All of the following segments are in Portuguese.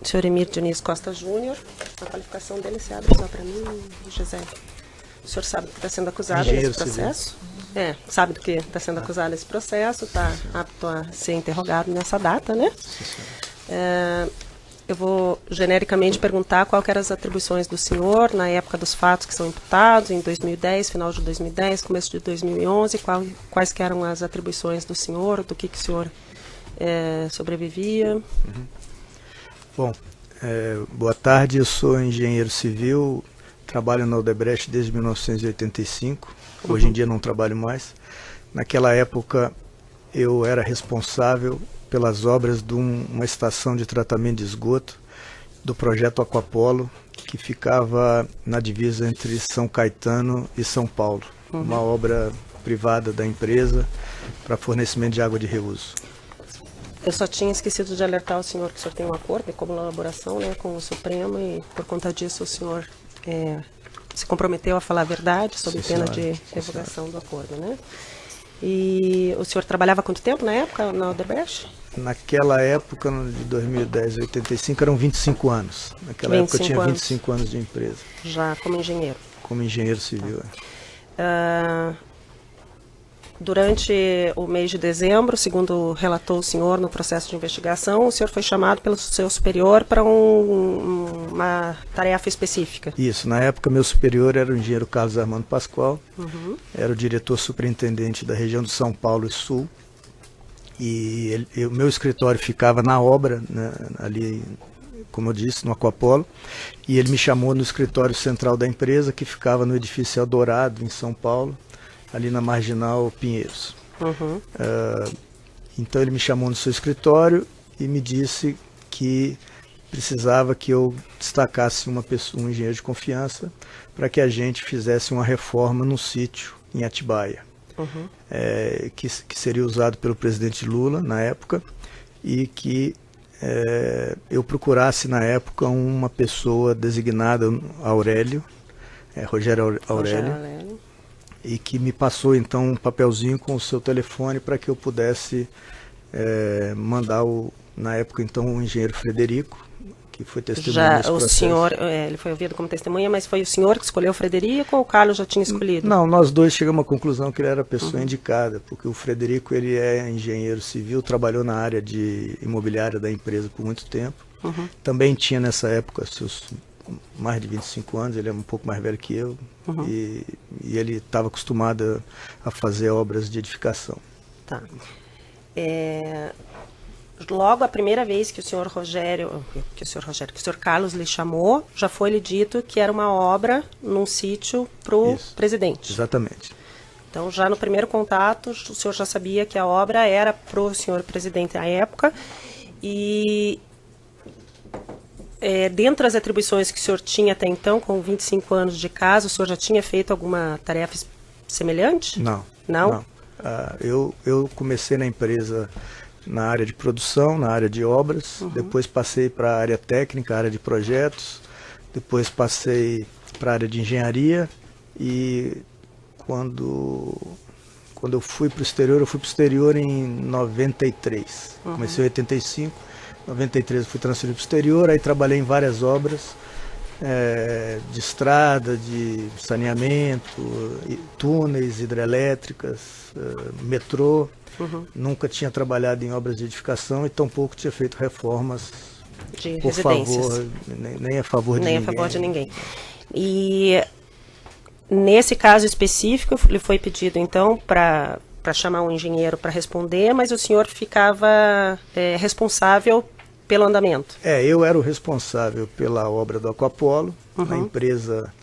senhor Emir Diniz Costa Júnior. A qualificação dele se abre só para mim, José. O senhor sabe do que está sendo acusado nesse processo? Sabe do que está sendo acusado nesse processo, está apto a ser interrogado nessa data, né? Eu vou genericamente perguntar qual que eram as atribuições do senhor na época dos fatos que são imputados, em 2010, final de 2010, começo de 2011, quais que eram as atribuições do senhor, do que o senhor sobrevivia. Bom, boa tarde, eu sou engenheiro civil, trabalho na Odebrecht desde 1985, hoje em dia não trabalho mais. Naquela época eu era responsável pelas obras de uma estação de tratamento de esgoto do projeto Aquapolo, que ficava na divisa entre São Caetano e São Paulo. Uma obra privada da empresa para fornecimento de água de reuso. Eu só tinha esquecido de alertar o senhor que o senhor tem um acordo de colaboração, né, com o Supremo, e por conta disso o senhor se comprometeu a falar a verdade sob pena de revogação do acordo, né? E o senhor trabalhava há quanto tempo na época na Odebrecht? Naquela época, de 2010 a 85, eram 25 anos. Naquela época eu tinha 25 anos de empresa. Já como engenheiro? Como engenheiro civil. Durante o mês de dezembro, segundo relatou o senhor no processo de investigação, o senhor foi chamado pelo seu superior para uma tarefa específica. Isso, na época meu superior era o engenheiro Carlos Armando Pascoal, era o diretor superintendente da região de São Paulo e Sul, e o meu escritório ficava na obra, né, ali, como eu disse, no Aquapolo, e ele me chamou no escritório central da empresa, que ficava no edifício Eldorado, em São Paulo, ali na Marginal Pinheiros. Então ele me chamou no seu escritório e me disse que precisava que eu destacasse uma pessoa, um engenheiro de confiança, para que a gente fizesse uma reforma no sítio em Atibaia, que seria usado pelo presidente Lula na época, e que eu procurasse na época uma pessoa designada Aurélio, Rogério Aurélio, e que me passou então um papelzinho com o seu telefone para que eu pudesse mandar na época então o engenheiro Frederico, que foi testemunha nesse processo. Senhor, ele foi ouvido como testemunha, mas foi o senhor que escolheu o Frederico ou o Carlos já tinha escolhido? Não, nós dois chegamos à conclusão que ele era a pessoa indicada, porque o Frederico ele é engenheiro civil, trabalhou na área de imobiliária da empresa por muito tempo, também tinha nessa época seus mais de 25 anos, ele é um pouco mais velho que eu, e ele estava acostumado a fazer obras de edificação. Tá. Logo a primeira vez que o senhor Carlos lhe chamou, já foi lhe dito que era uma obra num sítio para o presidente. Exatamente. Então já no primeiro contato, o senhor já sabia que a obra era para o senhor presidente à época, e dentro das atribuições que o senhor tinha até então, com 25 anos de casa, o senhor já tinha feito alguma tarefa semelhante? Não. Não? Eu comecei na empresa na área de produção, na área de obras, depois passei para a área técnica, a área de projetos, depois passei para a área de engenharia, e quando eu fui para o exterior, eu fui para o exterior em 93, comecei em 85, 93 eu fui transferido para o exterior, aí trabalhei em várias obras de estrada, de saneamento, túneis, hidrelétricas, metrô. Nunca tinha trabalhado em obras de edificação e tampouco tinha feito reformas de por favor, nem a favor de ninguém. Nem a favor de ninguém. E nesse caso específico, lhe foi pedido então para chamar um engenheiro para responder, mas o senhor ficava responsável pelo andamento? Eu era o responsável pela obra do Aquapolo. Na empresa,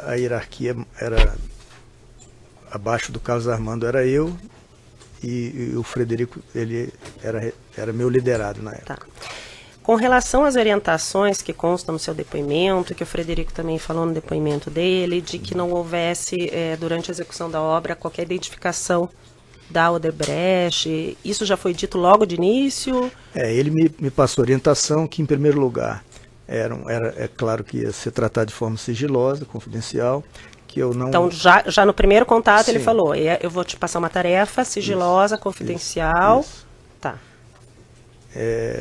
a hierarquia era abaixo do Carlos Armando, era eu, e o Frederico, ele era meu liderado na época. Tá. Com relação às orientações que constam no seu depoimento, que o Frederico também falou no depoimento dele, de que não houvesse, durante a execução da obra, qualquer identificação da Odebrecht, isso já foi dito logo de início? Ele me passou orientação que, em primeiro lugar, é claro que ia ser tratado de forma sigilosa, confidencial, que eu não... Então, já no primeiro contato, Sim. ele falou, eu vou te passar uma tarefa sigilosa, confidencial. Isso. Tá.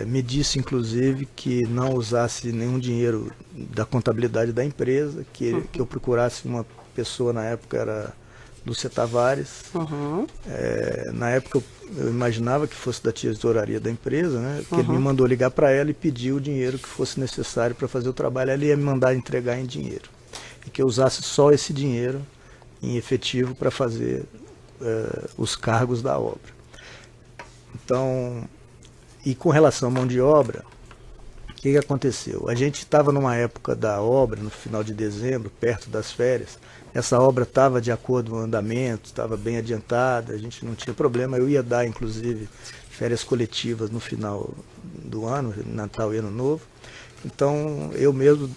me disse, inclusive, que não usasse nenhum dinheiro da contabilidade da empresa, que eu procurasse uma pessoa, na época era Lúcia Tavares. Na época eu imaginava que fosse da tesouraria da empresa, né? Que ele me mandou ligar para ela e pedir o dinheiro que fosse necessário para fazer o trabalho. Ela ia me mandar entregar em dinheiro. E que eu usasse só esse dinheiro em efetivo para fazer os cargos da obra. Então, e com relação à mão de obra, o que aconteceu? A gente estava numa época da obra, no final de dezembro, perto das férias. Essa obra estava de acordo com o andamento, estava bem adiantada, a gente não tinha problema. Eu ia dar, inclusive, férias coletivas no final do ano, Natal e Ano Novo. Então, eu mesmo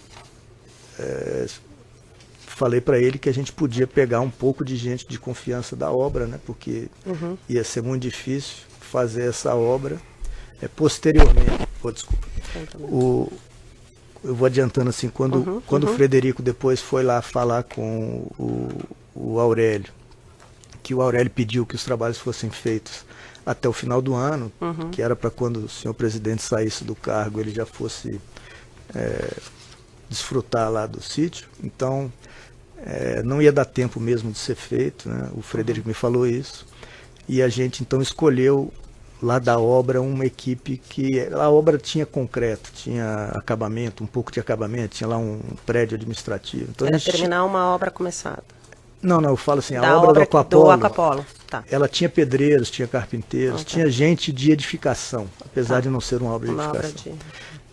falei para ele que a gente podia pegar um pouco de gente de confiança da obra, né? Porque ia ser muito difícil fazer essa obra posteriormente. Desculpa. Eu vou adiantando assim, quando o Frederico depois foi lá falar com o Aurélio, que o Aurélio pediu que os trabalhos fossem feitos até o final do ano, que era para quando o senhor presidente saísse do cargo, ele já fosse desfrutar lá do sítio. Então, não ia dar tempo mesmo de ser feito, né? O Frederico me falou isso. E a gente então escolheu lá da obra uma equipe que a obra tinha concreto, tinha acabamento, um pouco de acabamento, tinha lá um prédio administrativo. Então, era terminar uma obra começada. Não, eu falo assim, a obra do Aquapolo, tá. Ela tinha pedreiros, tinha carpinteiros, tinha gente de edificação, apesar de não ser uma obra de edificação.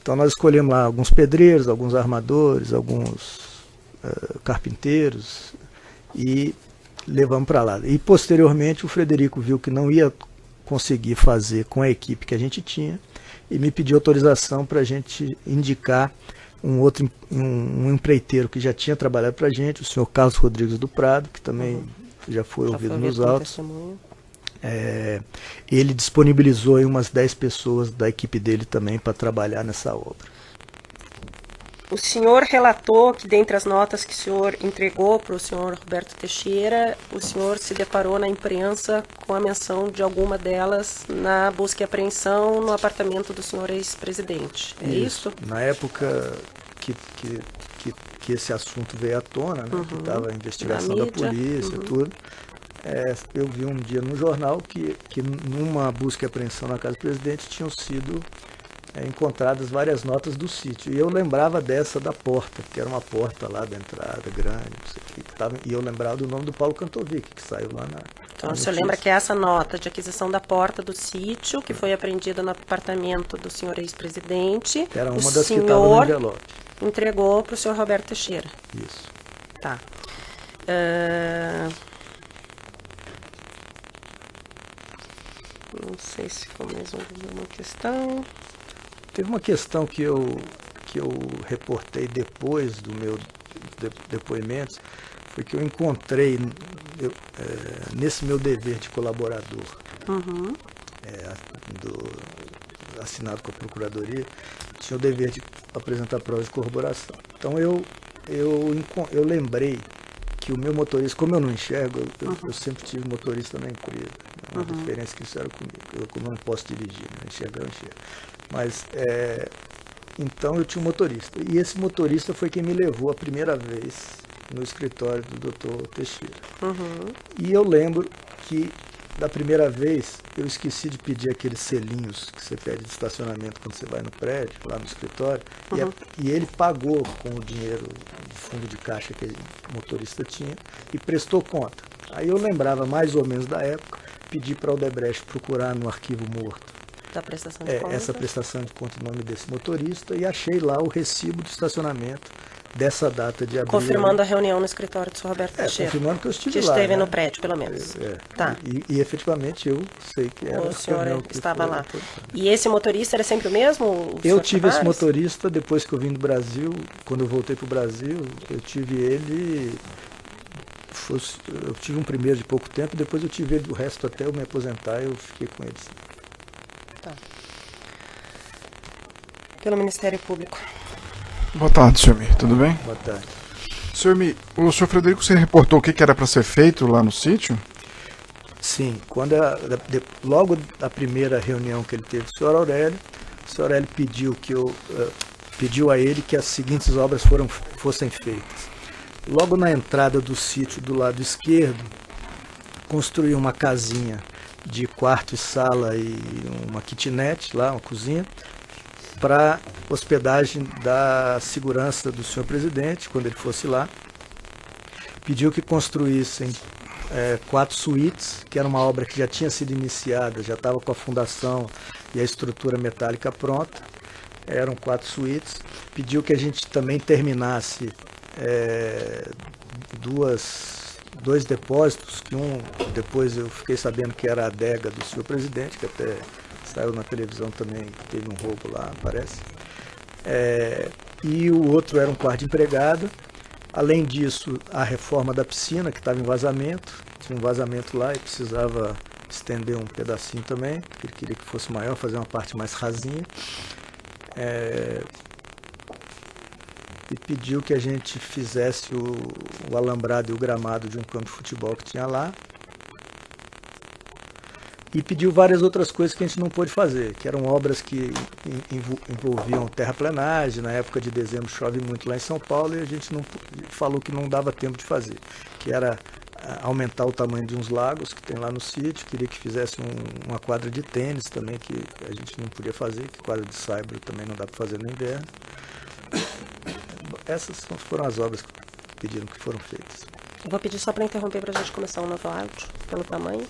Então nós escolhemos lá alguns pedreiros, alguns armadores, alguns carpinteiros e levamos para lá. E posteriormente o Frederico viu que não ia conseguir fazer com a equipe que a gente tinha e me pediu autorização para a gente indicar um empreiteiro que já tinha trabalhado para a gente, o senhor Carlos Rodrigues do Prado, que também já foi ouvido nos autos. Ele disponibilizou aí umas 10 pessoas da equipe dele também para trabalhar nessa obra. O senhor relatou que, dentre as notas que o senhor entregou para o senhor Roberto Teixeira, o senhor se deparou na imprensa com a menção de alguma delas na busca e apreensão no apartamento do senhor ex-presidente. É isso? Na época que esse assunto veio à tona, né, que estava a investigação da polícia e tudo, eu vi um dia no jornal que numa busca e apreensão na casa do presidente tinham sido encontradas várias notas do sítio. E eu lembrava dessa da porta, que era uma porta lá da entrada, grande, não sei o que tava, e eu lembrava do nome do Paulo Cantovic, que saiu lá na... Então, o senhor lembra que essa nota de aquisição da porta do sítio, que foi apreendida no apartamento do senhor ex-presidente, era uma das que estava no envelope. Entregou para o senhor Roberto Teixeira. Isso. Tá. Não sei se ficou mais alguma questão. Teve uma questão que eu reportei depois do meu depoimento, foi que eu encontrei nesse meu dever de colaborador, assinado com a Procuradoria, tinha o dever de apresentar provas de corroboração. Então eu lembrei que o meu motorista, como eu não enxergo, eu sempre tive motorista na empresa. Uma diferença que fizeram comigo. Como eu não posso dirigir, né? Enxergar, eu enxergo. Mas, então eu tinha um motorista. E esse motorista foi quem me levou a primeira vez no escritório do Dr. Teixeira. E eu lembro que, da primeira vez, eu esqueci de pedir aqueles selinhos que você pede de estacionamento quando você vai no prédio, lá no escritório. E ele pagou com o dinheiro do fundo de caixa que o motorista tinha e prestou conta. Aí eu lembrava mais ou menos da época, pedi para o Odebrecht procurar no arquivo morto da prestação de conta. Essa prestação de conta em nome desse motorista e achei lá o recibo de estacionamento dessa data de abril. Confirmando a reunião no escritório do senhor Roberto Teixeira. Confirmando que eu estive lá. Que esteve no prédio, pelo menos. Tá. E efetivamente eu sei que era. O senhor estava lá. E esse motorista era sempre o mesmo? Eu tive esse motorista depois que eu vim do Brasil. Quando eu voltei para o Brasil, eu tive ele... Eu tive um primeiro de pouco tempo, depois eu tive ele o resto até eu me aposentar, eu fiquei com ele. Tá. Pelo Ministério Público. Boa tarde, senhor Mi. Tudo bem? Boa tarde. Senhor Mi, o senhor Frederico, você reportou o que era para ser feito lá no sítio? Sim, logo da primeira reunião que ele teve com o senhor Aurélio pediu a ele que as seguintes obras fossem feitas. Logo na entrada do sítio do lado esquerdo, construiu uma casinha de quarto e sala e uma kitnet lá, uma cozinha, para hospedagem da segurança do senhor presidente, quando ele fosse lá. Pediu que construíssem 4 suítes, que era uma obra que já tinha sido iniciada, já estava com a fundação e a estrutura metálica pronta. Eram 4 suítes. Pediu que a gente também terminasse 2 depósitos, que depois eu fiquei sabendo que era a adega do senhor presidente, que até saiu na televisão também, teve um roubo lá, parece. E o outro era um quarto de empregada. Além disso, a reforma da piscina, que estava em vazamento, tinha um vazamento lá e precisava estender um pedacinho também, ele queria que fosse maior, fazer uma parte mais rasinha. E pediu que a gente fizesse o alambrado e o gramado de um campo de futebol que tinha lá. E pediu várias outras coisas que a gente não pôde fazer, que eram obras que envolviam terraplenagem. Na época de dezembro chove muito lá em São Paulo e a gente falou que não dava tempo de fazer, que era aumentar o tamanho de uns lagos que tem lá no sítio, queria que fizesse uma quadra de tênis também, que a gente não podia fazer, que quadra de saibro também não dá para fazer no inverno. Essas foram as obras que pediram que foram feitas. Eu vou pedir só para interromper para a gente começar um novo áudio, pelo tamanho.